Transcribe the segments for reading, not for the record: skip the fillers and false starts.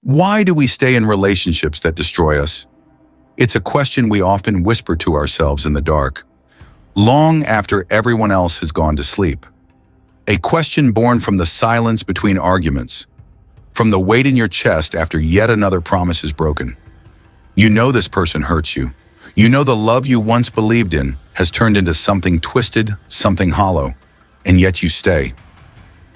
Why do we stay in relationships that destroy us? It's a question we often whisper to ourselves in the dark, long after everyone else has gone to sleep. A question born from the silence between arguments, from the weight in your chest after yet another promise is broken. You know this person hurts you. You know the love you once believed in has turned into something twisted, something hollow, and yet you stay.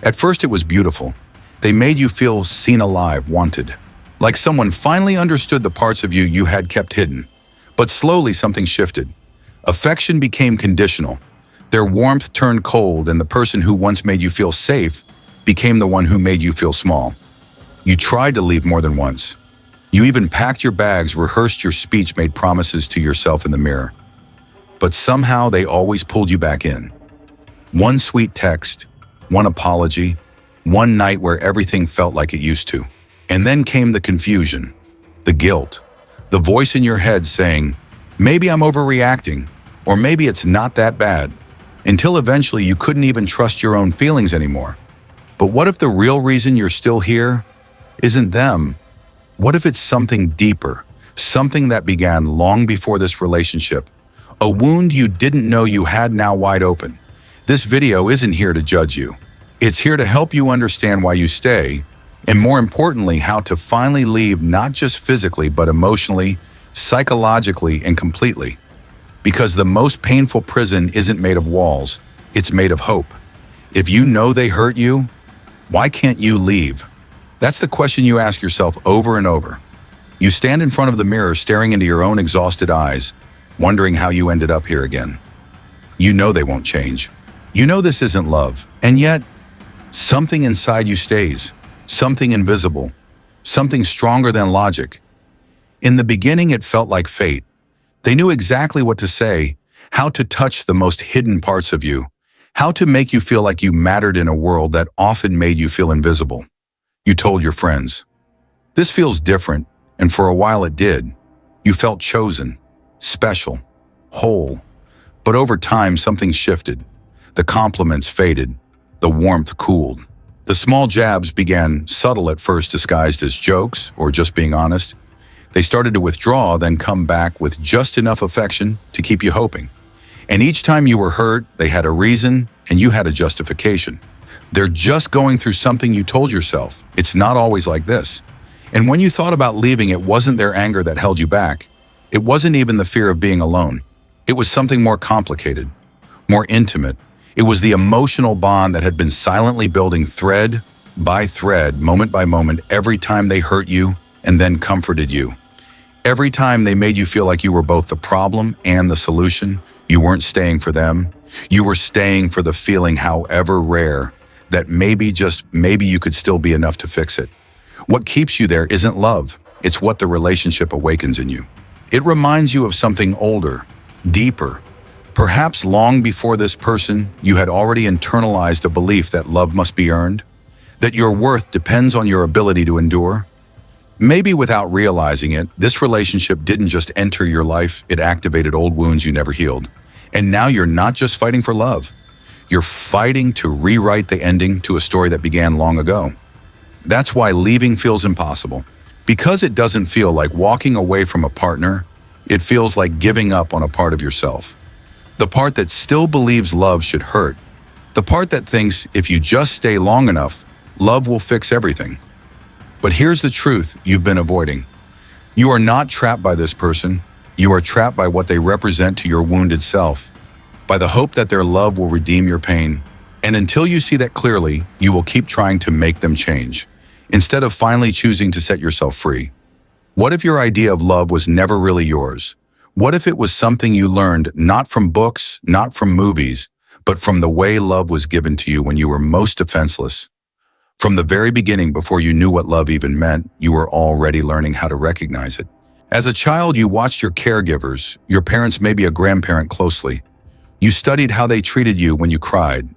At first it was beautiful. They made you feel seen, alive, wanted. Like someone finally understood the parts of you you had kept hidden. But slowly something shifted. Affection became conditional. Their warmth turned cold, and the person who once made you feel safe became the one who made you feel small. You tried to leave more than once. You even packed your bags, rehearsed your speech, made promises to yourself in the mirror. But somehow they always pulled you back in. One sweet text, one apology, one night where everything felt like it used to. And then came the confusion, the guilt, the voice in your head saying, maybe I'm overreacting, or maybe it's not that bad, until eventually you couldn't even trust your own feelings anymore. But what if the real reason you're still here isn't them? What if it's something deeper, something that began long before this relationship, a wound you didn't know you had now wide open? This video isn't here to judge you. It's here to help you understand why you stay, and more importantly, how to finally leave, not just physically, but emotionally, psychologically, and completely. Because the most painful prison isn't made of walls, it's made of hope. If you know they hurt you, why can't you leave? That's the question you ask yourself over and over. You stand in front of the mirror, staring into your own exhausted eyes, wondering how you ended up here again. You know they won't change. You know this isn't love, and yet, something inside you stays. Something invisible, something stronger than logic. In the beginning, it felt like fate. They knew exactly what to say, how to touch the most hidden parts of you, how to make you feel like you mattered in a world that often made you feel invisible. You told your friends, "This feels different," and for a while it did. You felt chosen, special, whole. But over time, something shifted. The compliments faded, the warmth cooled. The small jabs began, subtle at first, disguised as jokes or just being honest. They started to withdraw, then come back with just enough affection to keep you hoping. And each time you were hurt, they had a reason and you had a justification. They're just going through something. You told yourself. It's not always like this. And when you thought about leaving, it wasn't their anger that held you back. It wasn't even the fear of being alone. It was something more complicated, more intimate. It was the emotional bond that had been silently building thread by thread, moment by moment, every time they hurt you and then comforted you. Every time they made you feel like you were both the problem and the solution. You weren't staying for them. You were staying for the feeling, however rare, that maybe, just maybe, you could still be enough to fix it. What keeps you there isn't love. It's what the relationship awakens in you. It reminds you of something older, deeper. Perhaps long before this person, you had already internalized a belief that love must be earned, that your worth depends on your ability to endure. Maybe without realizing it, this relationship didn't just enter your life, it activated old wounds you never healed. And now you're not just fighting for love, you're fighting to rewrite the ending to a story that began long ago. That's why leaving feels impossible. Because it doesn't feel like walking away from a partner, it feels like giving up on a part of yourself. The part that still believes love should hurt. The part that thinks if you just stay long enough, love will fix everything. But here's the truth you've been avoiding. You are not trapped by this person. You are trapped by what they represent to your wounded self, by the hope that their love will redeem your pain. And until you see that clearly, you will keep trying to make them change, instead of finally choosing to set yourself free. What if your idea of love was never really yours? What if it was something you learned not from books, not from movies, but from the way love was given to you when you were most defenseless? From the very beginning, before you knew what love even meant, you were already learning how to recognize it. As a child, you watched your caregivers, your parents, maybe a grandparent, closely. You studied how they treated you when you cried,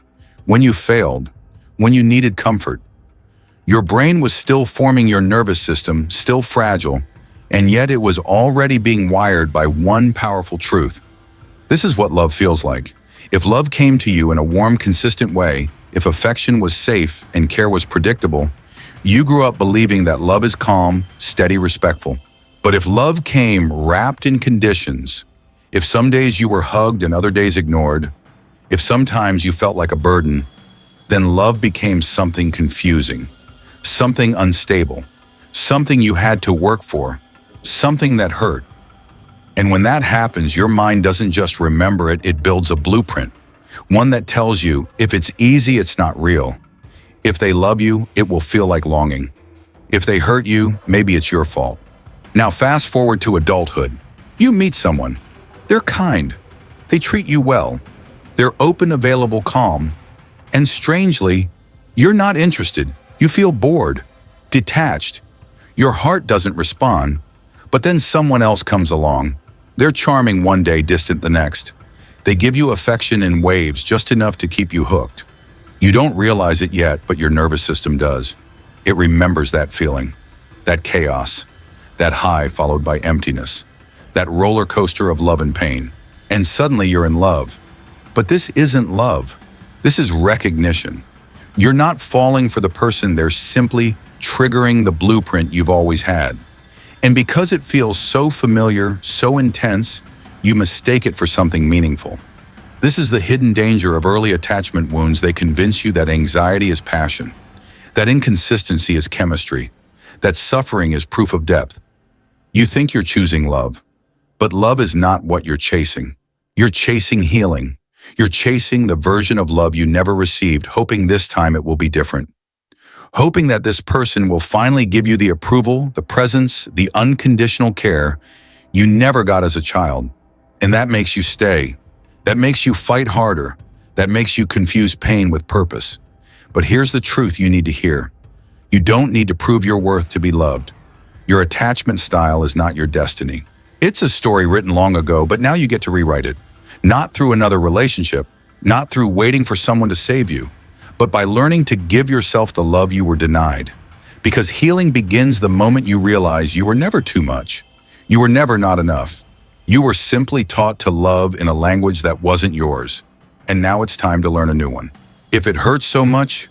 when you failed, when you needed comfort. Your brain was still forming, your nervous system still fragile, and yet it was already being wired by one powerful truth. This is what love feels like. If love came to you in a warm, consistent way, if affection was safe and care was predictable, You grew up believing that love is calm, steady, respectful. But if love came wrapped in conditions, if some days you were hugged and other days ignored, if sometimes you felt like a burden, then love became something confusing, something unstable, something you had to work for, something that hurt. And when that happens, your mind doesn't just remember it, it builds a blueprint, one that tells you if it's easy, it's not real. If they love you, it will feel like longing. If they hurt you, maybe it's your fault. Now fast forward to adulthood. You meet someone. They're kind. They treat you well. They're open, available, calm. And strangely, you're not interested. You feel bored, detached. Your heart doesn't respond. But then someone else comes along. They're charming one day, distant the next. They give you affection in waves, just enough to keep you hooked. You don't realize it yet, but your nervous system does. It remembers that feeling, that chaos, that high followed by emptiness, that roller coaster of love and pain. And suddenly you're in love. But this isn't love. This is recognition. You're not falling for the person, they're simply triggering the blueprint you've always had. And because it feels so familiar, so intense, you mistake it for something meaningful. This is the hidden danger of early attachment wounds. They convince you that anxiety is passion, that inconsistency is chemistry, that suffering is proof of depth. You think you're choosing love, but love is not what you're chasing. You're chasing healing. You're chasing the version of love you never received, hoping this time it will be different. Hoping that this person will finally give you the approval, the presence, the unconditional care you never got as a child. And that makes you stay. That makes you fight harder. That makes you confuse pain with purpose. But here's the truth you need to hear. You don't need to prove your worth to be loved. Your attachment style is not your destiny. It's a story written long ago, but now you get to rewrite it. Not through another relationship, not through waiting for someone to save you, but by learning to give yourself the love you were denied. Because healing begins the moment you realize you were never too much. You were never not enough. You were simply taught to love in a language that wasn't yours. And now it's time to learn a new one. If it hurts so much,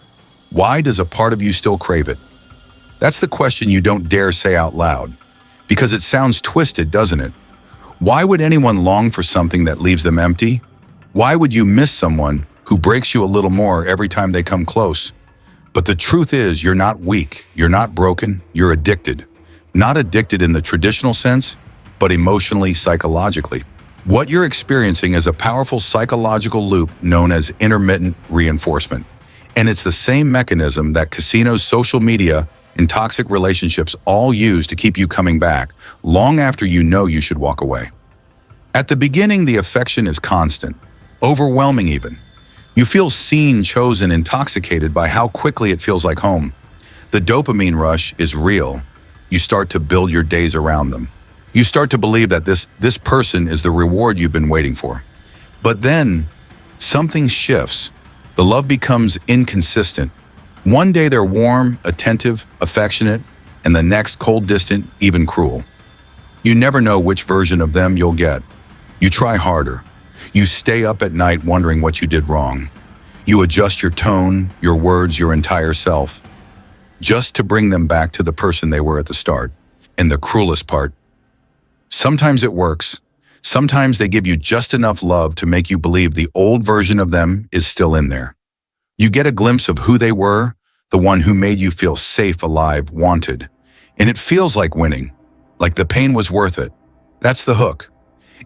why does a part of you still crave it? That's the question you don't dare say out loud. Because it sounds twisted, doesn't it? Why would anyone long for something that leaves them empty? Why would you miss someone who breaks you a little more every time they come close? But the truth is, you're not weak, you're not broken, you're addicted. Not addicted in the traditional sense, but emotionally, psychologically. What you're experiencing is a powerful psychological loop known as intermittent reinforcement. And it's the same mechanism that casinos, social media, and toxic relationships all use to keep you coming back, long after you know you should walk away. At the beginning, the affection is constant, overwhelming even. You feel seen, chosen, intoxicated by how quickly it feels like home. The dopamine rush is real. You start to build your days around them. You start to believe that this person is the reward you've been waiting for. But then, something shifts. The love becomes inconsistent. One day they're warm, attentive, affectionate, and the next cold, distant, even cruel. You never know which version of them you'll get. You try harder. You stay up at night wondering what you did wrong. You adjust your tone, your words, your entire self, just to bring them back to the person they were at the start. And the cruelest part, sometimes it works. Sometimes they give you just enough love to make you believe the old version of them is still in there. You get a glimpse of who they were, the one who made you feel safe, alive, wanted. And it feels like winning, like the pain was worth it. That's the hook.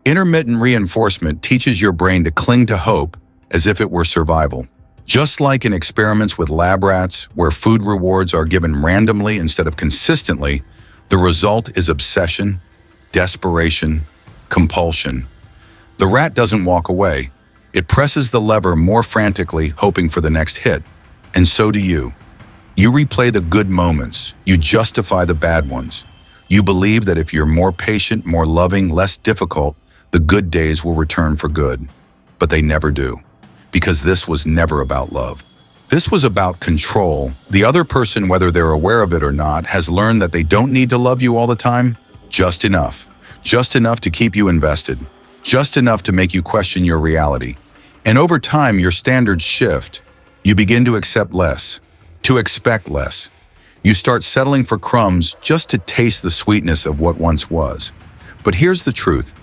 Intermittent reinforcement teaches your brain to cling to hope as if it were survival. Just like in experiments with lab rats, where food rewards are given randomly instead of consistently, the result is obsession, desperation, compulsion. The rat doesn't walk away. It presses the lever more frantically, hoping for the next hit. And so do you. You replay the good moments. You justify the bad ones. You believe that if you're more patient, more loving, less difficult, the good days will return for good. But they never do. Because this was never about love. This was about control. The other person, whether they're aware of it or not, has learned that they don't need to love you all the time. Just enough. Just enough to keep you invested. Just enough to make you question your reality. And over time, your standards shift. You begin to accept less, to expect less, You start settling for crumbs just to taste the sweetness of what once was. But here's the truth.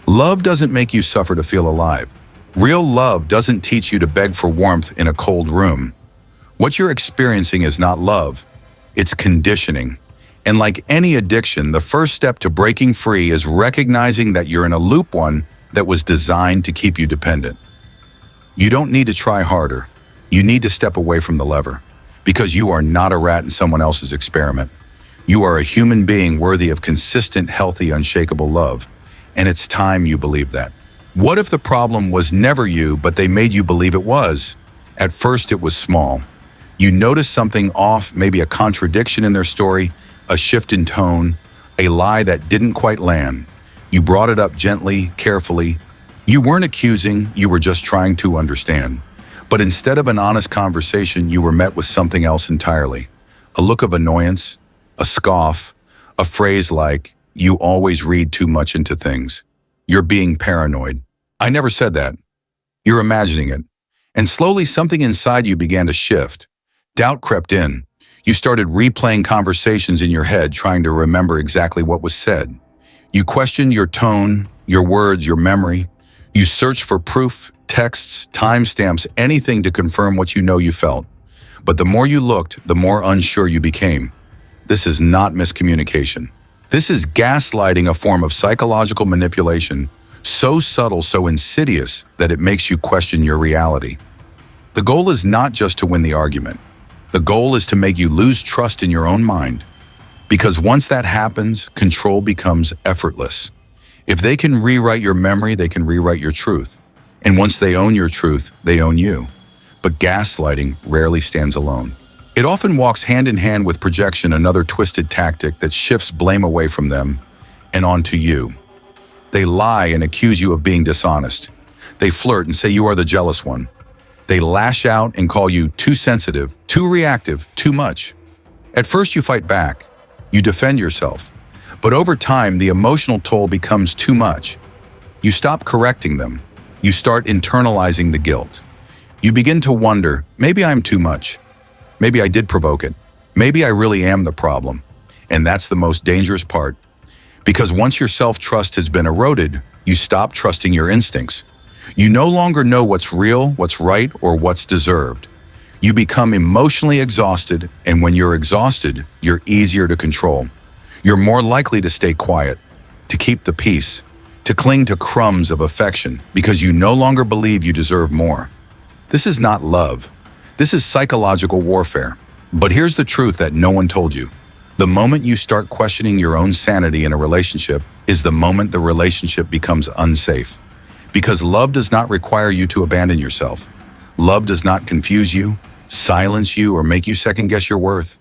Love doesn't make you suffer to feel alive. Real love doesn't teach you to beg for warmth in a cold room. What you're experiencing is not love. It's conditioning. And like any addiction, the first step to breaking free is recognizing that you're in a loop, one that was designed to keep you dependent. You don't need to try harder. You need to step away from the lever, because you are not a rat in someone else's experiment. You are a human being worthy of consistent, healthy, unshakable love. And it's time you believe that. What if the problem was never you, but they made you believe it was? At first, it was small. You noticed something off, maybe a contradiction in their story, a shift in tone, a lie that didn't quite land. You brought it up gently, carefully. You weren't accusing, you were just trying to understand. But instead of an honest conversation, you were met with something else entirely. A look of annoyance, a scoff, a phrase like, "You always read too much into things. You're being paranoid." I never said that. You're imagining it. And slowly something inside you began to shift. Doubt crept in. You started replaying conversations in your head, trying to remember exactly what was said. You questioned your tone, your words, your memory. You searched for proof, texts, timestamps, anything to confirm what you know you felt. But the more you looked, the more unsure you became. This is not miscommunication. This is gaslighting, a form of psychological manipulation, so subtle, so insidious, that it makes you question your reality. The goal is not just to win the argument. The goal is to make you lose trust in your own mind. Because once that happens, control becomes effortless. If they can rewrite your memory, they can rewrite your truth. And once they own your truth, they own you. But gaslighting rarely stands alone. It often walks hand in hand with projection, another twisted tactic that shifts blame away from them and onto you. They lie and accuse you of being dishonest. They flirt and say you are the jealous one. They lash out and call you too sensitive, too reactive, too much. At first you fight back. You defend yourself. But over time, the emotional toll becomes too much. You stop correcting them. You start internalizing the guilt. You begin to wonder, maybe I'm too much. Maybe I did provoke it. Maybe I really am the problem. And that's the most dangerous part. Because once your self-trust has been eroded, you stop trusting your instincts. You no longer know what's real, what's right, or what's deserved. You become emotionally exhausted, and when you're exhausted, you're easier to control. You're more likely to stay quiet, to keep the peace, to cling to crumbs of affection, because you no longer believe you deserve more. This is not love. This is psychological warfare. But here's the truth that no one told you. The moment you start questioning your own sanity in a relationship is the moment the relationship becomes unsafe. Because love does not require you to abandon yourself. Love does not confuse you, silence you, or make you second-guess your worth.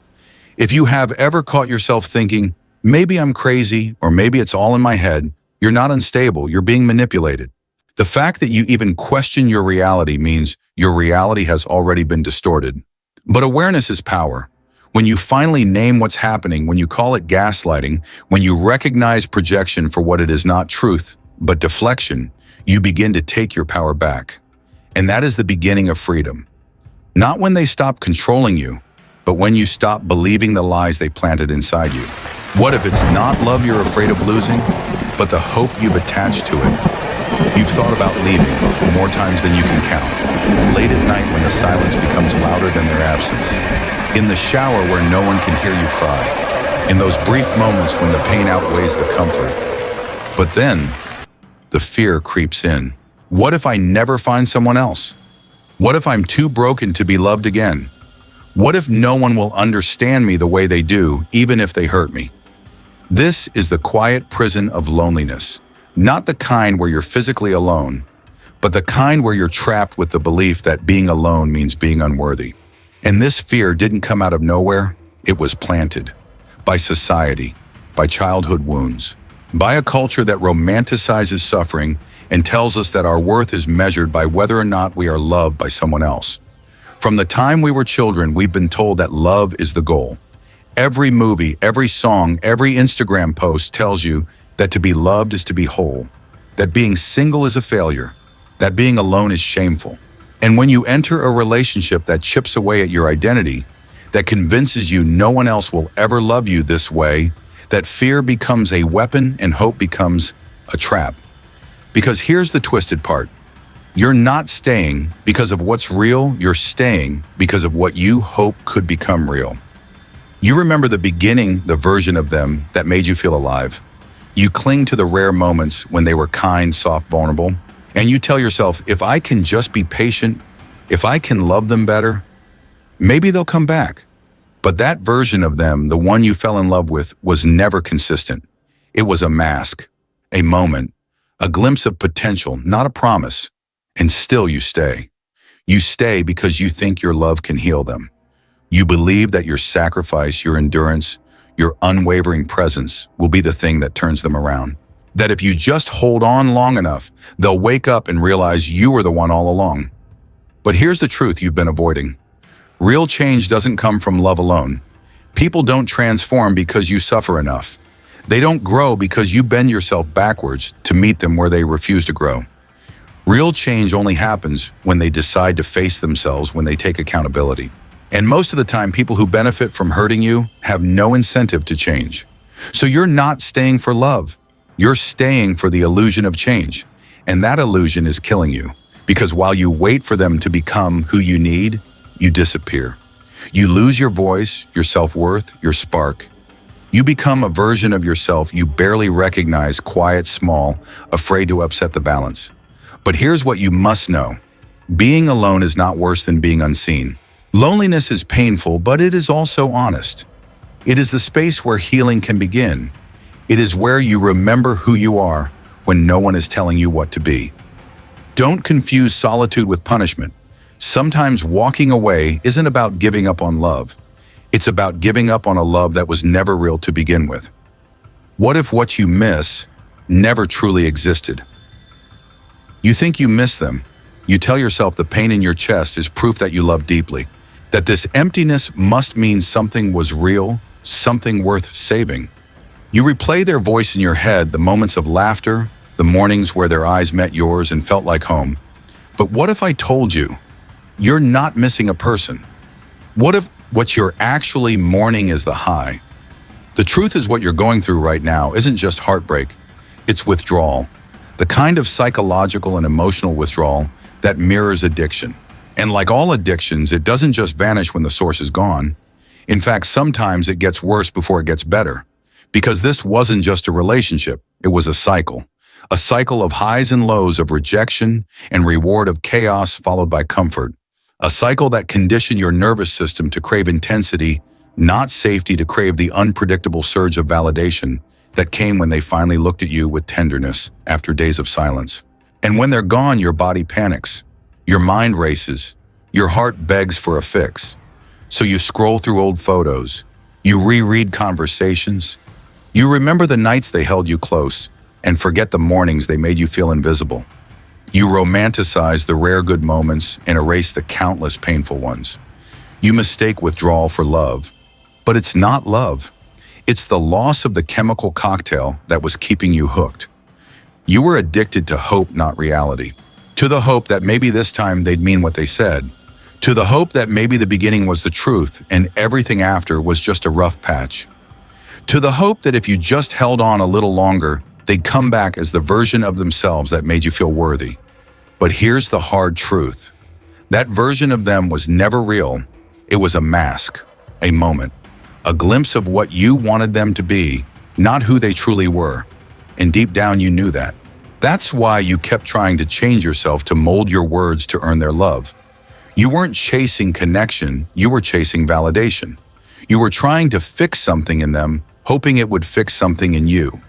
If you have ever caught yourself thinking, maybe I'm crazy, or maybe it's all in my head, you're not unstable, you're being manipulated. The fact that you even question your reality means your reality has already been distorted. But awareness is power. When you finally name what's happening, when you call it gaslighting, when you recognize projection for what it is, not truth, but deflection, you begin to take your power back. And that is the beginning of freedom. Not when they stop controlling you, but when you stop believing the lies they planted inside you. What if it's not love you're afraid of losing, but the hope you've attached to it? You've thought about leaving more times than you can count. Late at night when the silence becomes louder than their absence. In the shower where no one can hear you cry. In those brief moments when the pain outweighs the comfort. But then, the fear creeps in. What if I never find someone else? What if I'm too broken to be loved again? What if no one will understand me the way they do, even if they hurt me? This is the quiet prison of loneliness. Not the kind where you're physically alone, but the kind where you're trapped with the belief that being alone means being unworthy. And this fear didn't come out of nowhere. It was planted by society, by childhood wounds, by a culture that romanticizes suffering and tells us that our worth is measured by whether or not we are loved by someone else. From the time we were children, we've been told that love is the goal. Every movie, every song, every Instagram post tells you that to be loved is to be whole, that being single is a failure, that being alone is shameful. And when you enter a relationship that chips away at your identity, that convinces you no one else will ever love you this way, that fear becomes a weapon and hope becomes a trap. Because here's the twisted part. You're not staying because of what's real, you're staying because of what you hope could become real. You remember the beginning, the version of them that made you feel alive. You cling to the rare moments when they were kind, soft, vulnerable, and you tell yourself, if I can just be patient, if I can love them better, maybe they'll come back. But that version of them, the one you fell in love with, was never consistent. It was a mask, a moment, a glimpse of potential, not a promise. And still you stay. You stay because you think your love can heal them. You believe that your sacrifice, your endurance, your unwavering presence will be the thing that turns them around. That if you just hold on long enough, they'll wake up and realize you were the one all along. But here's the truth you've been avoiding. Real change doesn't come from love alone. People don't transform because you suffer enough. They don't grow because you bend yourself backwards to meet them where they refuse to grow. Real change only happens when they decide to face themselves, when they take accountability. And most of the time, people who benefit from hurting you have no incentive to change. So you're not staying for love. You're staying for the illusion of change. And that illusion is killing you. Because while you wait for them to become who you need, you disappear. You lose your voice, your self-worth, your spark. You become a version of yourself you barely recognize, quiet, small, afraid to upset the balance. But here's what you must know. Being alone is not worse than being unseen. Loneliness is painful, but it is also honest. It is the space where healing can begin. It is where you remember who you are when no one is telling you what to be. Don't confuse solitude with punishment. Sometimes walking away isn't about giving up on love. It's about giving up on a love that was never real to begin with. What if what you miss never truly existed? You think you miss them. You tell yourself the pain in your chest is proof that you love deeply, that this emptiness must mean something was real, something worth saving. You replay their voice in your head, the moments of laughter, the mornings where their eyes met yours and felt like home. But what if I told you, you're not missing a person? What if what you're actually mourning is the high? The truth is what you're going through right now isn't just heartbreak, it's withdrawal. The kind of psychological and emotional withdrawal that mirrors addiction. And like all addictions, it doesn't just vanish when the source is gone. In fact, sometimes it gets worse before it gets better. Because this wasn't just a relationship, it was a cycle. A cycle of highs and lows, of rejection and reward, of chaos followed by comfort. A cycle that conditioned your nervous system to crave intensity, not safety, to crave the unpredictable surge of validation that came when they finally looked at you with tenderness after days of silence. And when they're gone, your body panics, your mind races, your heart begs for a fix. So you scroll through old photos, you reread conversations, you remember the nights they held you close and forget the mornings they made you feel invisible. You romanticize the rare good moments and erase the countless painful ones. You mistake withdrawal for love, but it's not love. It's the loss of the chemical cocktail that was keeping you hooked. You were addicted to hope, not reality. To the hope that maybe this time they'd mean what they said. To the hope that maybe the beginning was the truth and everything after was just a rough patch. To the hope that if you just held on a little longer, they'd come back as the version of themselves that made you feel worthy. But here's the hard truth. That version of them was never real. It was a mask, a moment. A glimpse of what you wanted them to be, not who they truly were. And deep down you knew that. That's why you kept trying to change yourself to mold your words to earn their love. You weren't chasing connection, you were chasing validation. You were trying to fix something in them, hoping it would fix something in you.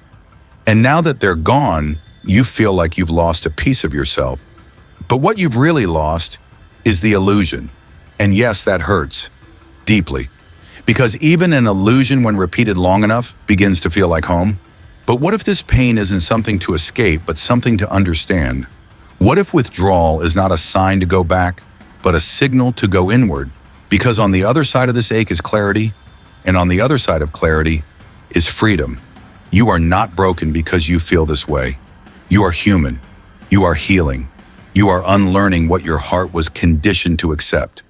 And now that they're gone, you feel like you've lost a piece of yourself. But what you've really lost is the illusion. And yes, that hurts. Deeply. Because even an illusion, when repeated long enough, begins to feel like home. But what if this pain isn't something to escape, but something to understand? What if withdrawal is not a sign to go back, but a signal to go inward? Because on the other side of this ache is clarity, and on the other side of clarity is freedom. You are not broken because you feel this way. You are human. You are healing. You are unlearning what your heart was conditioned to accept.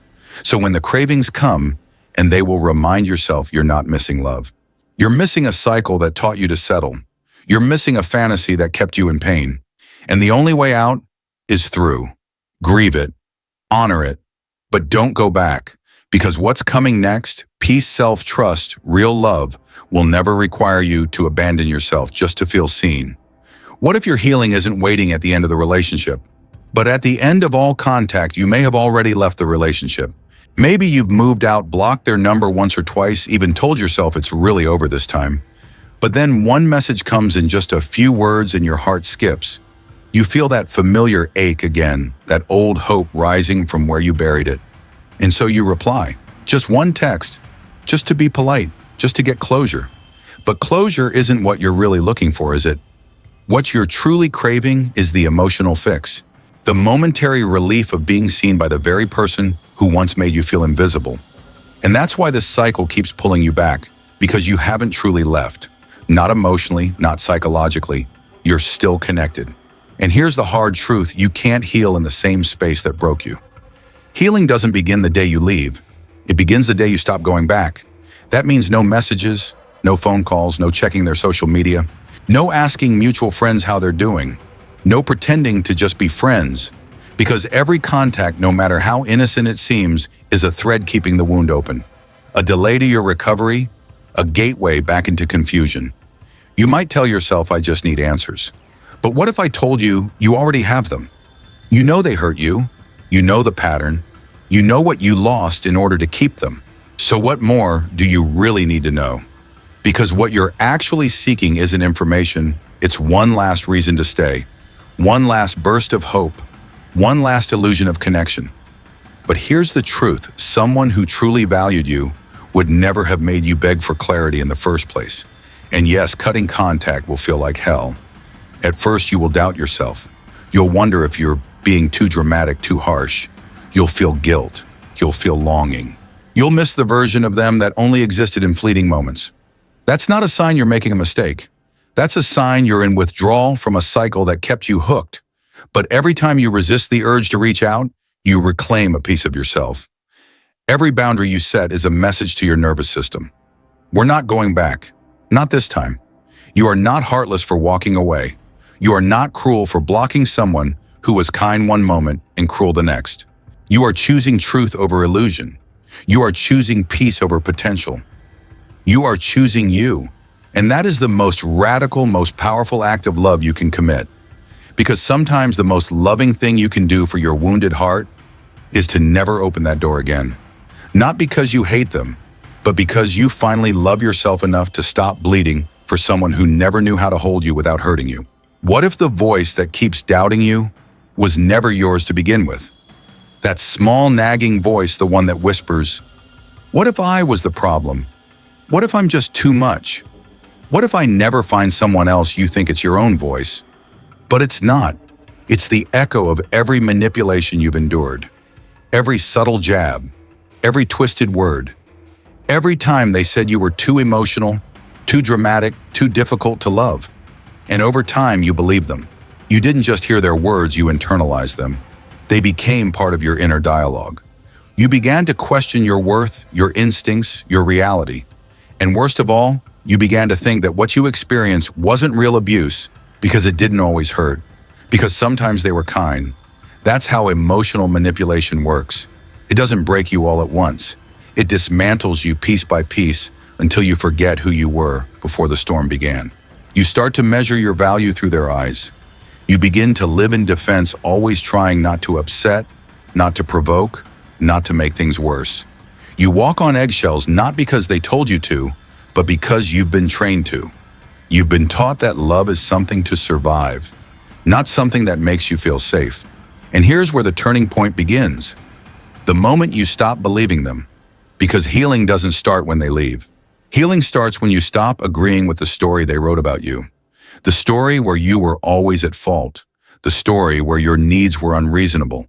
So when the cravings come, and they will remind yourself you're not missing love. You're missing a cycle that taught you to settle. You're missing a fantasy that kept you in pain. And the only way out is through. Grieve it, honor it, but don't go back, because what's coming next, peace, self-trust, real love, will never require you to abandon yourself just to feel seen. What if your healing isn't waiting at the end of the relationship, but at the end of all contact? You may have already left the relationship. Maybe you've moved out, blocked their number once or twice, even told yourself it's really over this time. But then one message comes in just a few words and your heart skips. You feel that familiar ache again, that old hope rising from where you buried it. And so you reply, just one text, just to be polite, just to get closure. But closure isn't what you're really looking for, is it? What you're truly craving is the emotional fix, the momentary relief of being seen by the very person who once made you feel invisible. And that's why this cycle keeps pulling you back, because you haven't truly left. Not emotionally, not psychologically. You're still connected. And here's the hard truth: you can't heal in the same space that broke you. Healing doesn't begin the day you leave. It begins the day you stop going back. That means no messages, no phone calls, no checking their social media, no asking mutual friends how they're doing, no pretending to just be friends. Because every contact, no matter how innocent it seems, is a thread keeping the wound open. A delay to your recovery, a gateway back into confusion. You might tell yourself, I just need answers. But what if I told you, you already have them? You know they hurt you. You know the pattern. You know what you lost in order to keep them. So what more do you really need to know? Because what you're actually seeking isn't information. It's one last reason to stay. One last burst of hope. One last illusion of connection. But here's the truth: someone who truly valued you would never have made you beg for clarity in the first place. And yes, cutting contact will feel like hell. At first, you will doubt yourself. You'll wonder if you're being too dramatic, too harsh. You'll feel guilt. You'll feel longing. You'll miss the version of them that only existed in fleeting moments. That's not a sign you're making a mistake. That's a sign you're in withdrawal from a cycle that kept you hooked. But every time you resist the urge to reach out, you reclaim a piece of yourself. Every boundary you set is a message to your nervous system. We're not going back. Not this time. You are not heartless for walking away. You are not cruel for blocking someone who was kind one moment and cruel the next. You are choosing truth over illusion. You are choosing peace over potential. You are choosing you. And that is the most radical, most powerful act of love you can commit. Because sometimes the most loving thing you can do for your wounded heart is to never open that door again. Not because you hate them, but because you finally love yourself enough to stop bleeding for someone who never knew how to hold you without hurting you. What if the voice that keeps doubting you was never yours to begin with? That small nagging voice, the one that whispers, what if I was the problem? What if I'm just too much? What if I never find someone else? You think it's your own voice. But it's not. It's the echo of every manipulation you've endured. Every subtle jab. Every twisted word. Every time they said you were too emotional, too dramatic, too difficult to love. And over time, you believed them. You didn't just hear their words, you internalized them. They became part of your inner dialogue. You began to question your worth, your instincts, your reality. And worst of all, you began to think that what you experienced wasn't real abuse because it didn't always hurt, because sometimes they were kind. That's how emotional manipulation works. It doesn't break you all at once. It dismantles you piece by piece until you forget who you were before the storm began. You start to measure your value through their eyes. You begin to live in defense, always trying not to upset, not to provoke, not to make things worse. You walk on eggshells not because they told you to, but because you've been trained to. You've been taught that love is something to survive, not something that makes you feel safe. And here's where the turning point begins. The moment you stop believing them, because healing doesn't start when they leave. Healing starts when you stop agreeing with the story they wrote about you. The story where you were always at fault. The story where your needs were unreasonable.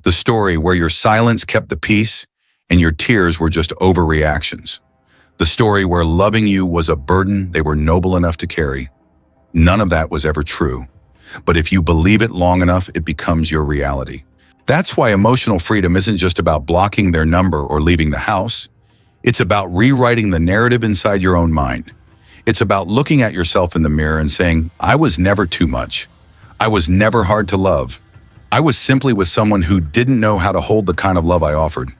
The story where your silence kept the peace and your tears were just overreactions. The story where loving you was a burden they were noble enough to carry. None of that was ever true. But if you believe it long enough, it becomes your reality. That's why emotional freedom isn't just about blocking their number or leaving the house. It's about rewriting the narrative inside your own mind. It's about looking at yourself in the mirror and saying, I was never too much. I was never hard to love. I was simply with someone who didn't know how to hold the kind of love I offered.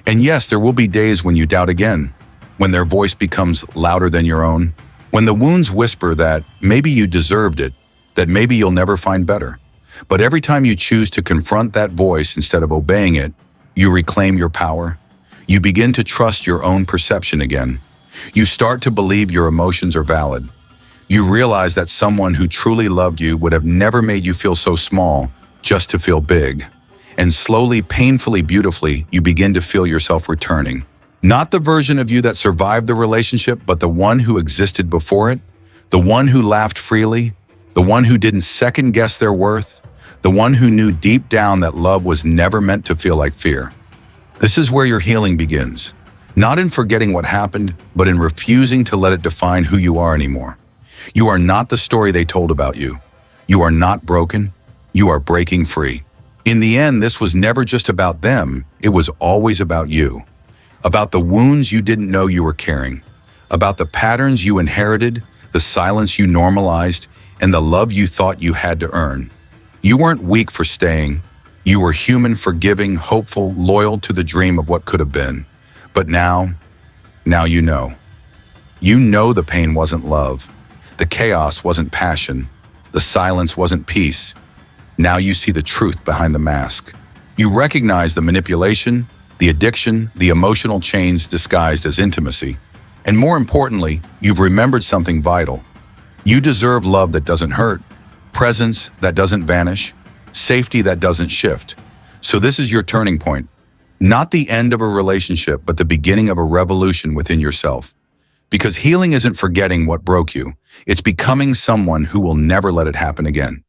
And yes, there will be days when you doubt again, when their voice becomes louder than your own, when the wounds whisper that maybe you deserved it, that maybe you'll never find better. But every time you choose to confront that voice instead of obeying it, you reclaim your power. You begin to trust your own perception again. You start to believe your emotions are valid. You realize that someone who truly loved you would have never made you feel so small just to feel big. And slowly, painfully, beautifully, you begin to feel yourself returning. Not the version of you that survived the relationship, but the one who existed before it, the one who laughed freely, the one who didn't second-guess their worth, the one who knew deep down that love was never meant to feel like fear. This is where your healing begins. Not in forgetting what happened, but in refusing to let it define who you are anymore. You are not the story they told about you. You are not broken. You are breaking free. In the end, this was never just about them. It was always about you. About the wounds you didn't know you were carrying. About the patterns you inherited, the silence you normalized, and the love you thought you had to earn. You weren't weak for staying. You were human, forgiving, hopeful, loyal to the dream of what could have been. But now you know. You know the pain wasn't love. The chaos wasn't passion. The silence wasn't peace. Now you see the truth behind the mask. You recognize the manipulation, the addiction, the emotional chains disguised as intimacy. And more importantly, you've remembered something vital. You deserve love that doesn't hurt, presence that doesn't vanish, safety that doesn't shift. So this is your turning point. Not the end of a relationship, but the beginning of a revolution within yourself. Because healing isn't forgetting what broke you. It's becoming someone who will never let it happen again.